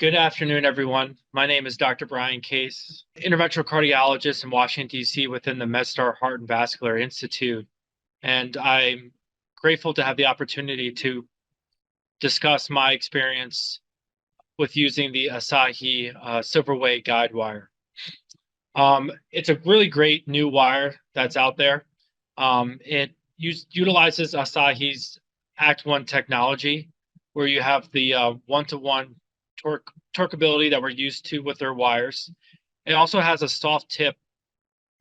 Good afternoon, everyone. My name is Dr. Brian Case, interventional cardiologist in Washington, D.C. within the MedStar Heart and Vascular Institute. And I'm grateful to have the opportunity to discuss my experience with using the Asahi Silverway guide wire. It's a really great new wire that's out there. It utilizes Asahi's Act 1 technology, where you have the one-to-one torqueability that we're used to with their wires. It also has a soft tip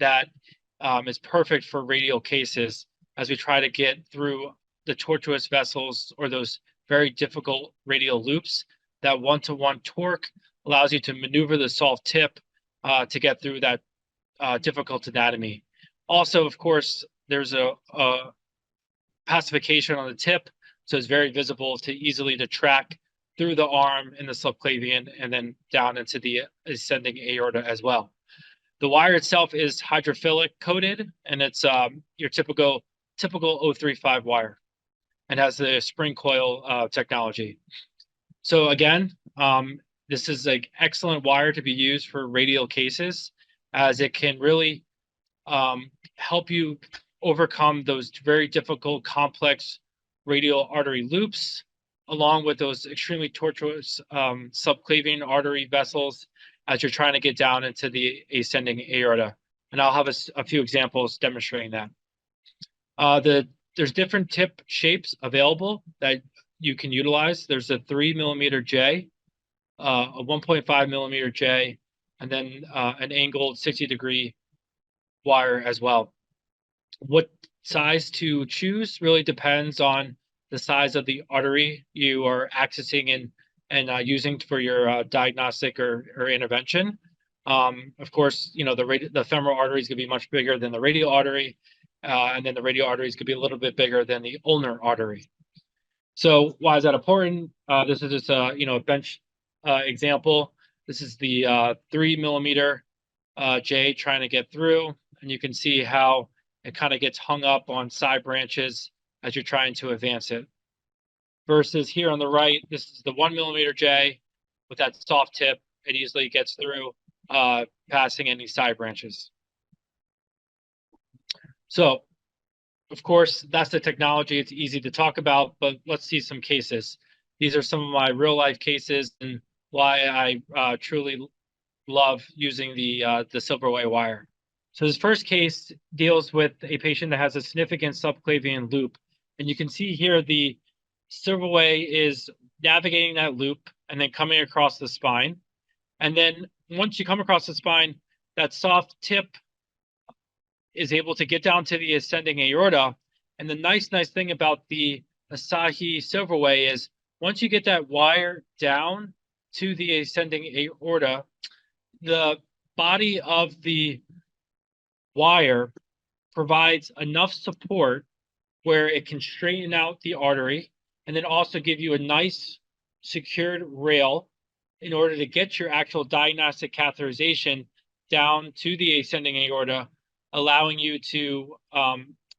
that is perfect for radial cases as we try to get through the tortuous vessels or those very difficult radial loops. That one-to-one torque allows you to maneuver the soft tip to get through that difficult anatomy. Also, of course, there's a pacification on the tip, so it's very visible to easily to track through the arm in the subclavian and then down into the ascending aorta as well. The wire itself is hydrophilic coated, and it's your typical 035 wire, and has the spring coil technology. So again, this is an excellent wire to be used for radial cases, as it can really help you overcome those very difficult, complex radial artery loops, along with those extremely tortuous subclavian artery vessels as you're trying to get down into the ascending aorta. And I'll have a few examples demonstrating that. There's different tip shapes available that you can utilize. There's a 3mm J, a 1.5mm J, and then an angled 60-degree wire as well. What size to choose really depends on the size of the artery you are accessing and using for your diagnostic or intervention. Of course, you know, the femoral artery is going to be much bigger than the radial artery, and then the radial artery is going to be a little bit bigger than the ulnar artery. So why is that important? This is just a bench example. This is the 3mm J trying to get through, and you can see how it kind of gets hung up on side branches as you're trying to advance it. Versus here on the right, this is the 1mm J with that soft tip. It easily gets through, passing any side branches. So, of course, that's the technology. It's easy to talk about, but let's see some cases. These are some of my real-life cases and why I truly love using the Silverway wire. So this first case deals with a patient that has a significant subclavian loop. And you can see here the Silverway is navigating that loop and then coming across the spine. And then once you come across the spine, that soft tip is able to get down to the ascending aorta. And the nice thing about the Asahi Silverway is once you get that wire down to the ascending aorta, the body of the wire provides enough support where it can straighten out the artery and then also give you a nice secured rail in order to get your actual diagnostic catheterization down to the ascending aorta, allowing you to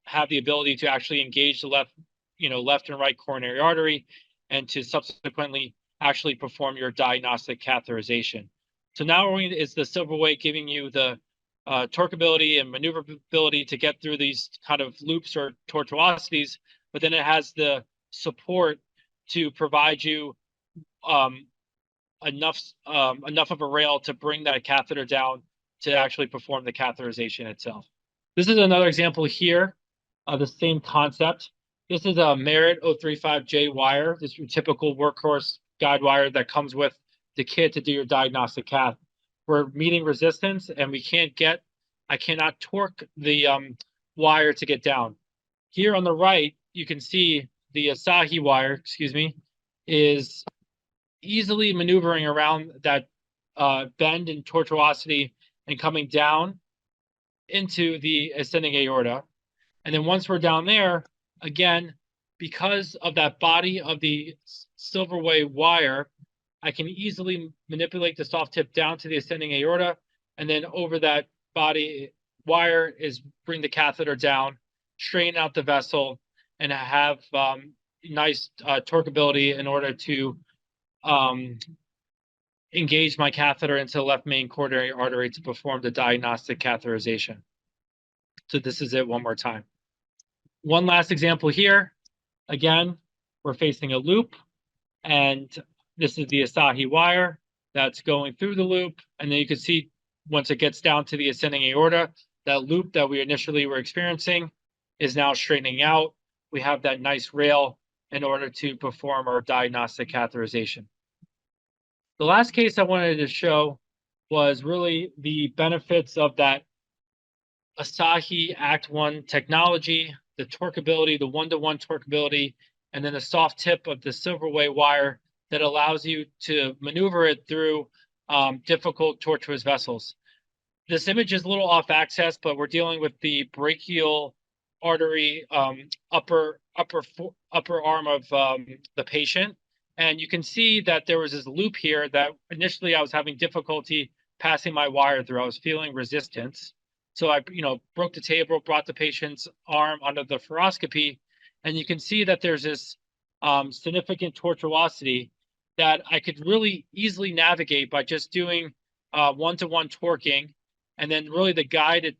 have the ability to actually engage the left and right coronary artery and to subsequently actually perform your diagnostic catheterization. So not only is the Silverway giving you the torqueability and maneuverability to get through these kind of loops or tortuosities, but then it has the support to provide you enough of a rail to bring that catheter down to actually perform the catheterization itself. This is another example here of the same concept. This is a Merit 035J wire. This is your typical workhorse guide wire that comes with the kit to do your diagnostic cath. We're meeting resistance, and I cannot torque the wire to get down. Here on the right, you can see the Asahi wire, is easily maneuvering around that bend and tortuosity and coming down into the ascending aorta. And then once we're down there, again, because of that body of the Silverway wire, I can easily manipulate the soft tip down to the ascending aorta, and then over that body wire is bring the catheter down, straighten out the vessel, and have nice torqueability in order to engage my catheter into the left main coronary artery to perform the diagnostic catheterization. So this is it one more time. One last example here. Again, we're facing a loop, and this is the Asahi wire that's going through the loop. And then you can see once it gets down to the ascending aorta, that loop that we initially were experiencing is now straightening out. We have that nice rail in order to perform our diagnostic catheterization. The last case I wanted to show was really the benefits of that Asahi Act 1 technology, the torqueability, the one-to-one torqueability, and then the soft tip of the Silverway wire that allows you to maneuver it through difficult tortuous vessels. This image is a little off axis, but we're dealing with the brachial artery upper arm of the patient. And you can see that there was this loop here that initially I was having difficulty passing my wire through. I was feeling resistance. So I, broke the table, brought the patient's arm under the fluoroscopy, and you can see that there's this significant tortuosity that I could really easily navigate by just doing one-to-one torquing, and then really the guide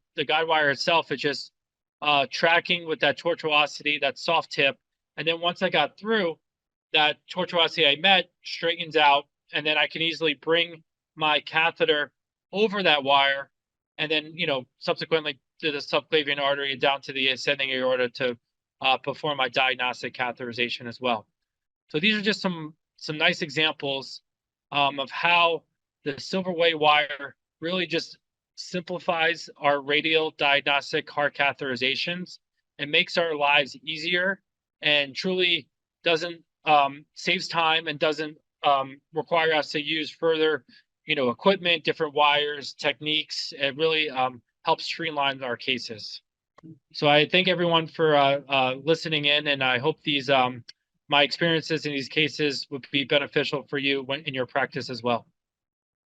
wire itself is just tracking with that tortuosity, that soft tip, and then once I got through, that tortuosity I met straightens out, and then I can easily bring my catheter over that wire, and then, subsequently to the subclavian artery and down to the ascending aorta to perform my diagnostic catheterization as well. So these are just some nice examples of how the Silverway wire really just simplifies our radial diagnostic heart catheterizations and makes our lives easier, and truly doesn't saves time and doesn't require us to use further equipment, different wires, techniques. It really helps streamline our cases. So I thank everyone for listening in, and I hope these my experiences in these cases would be beneficial for you in your practice as well.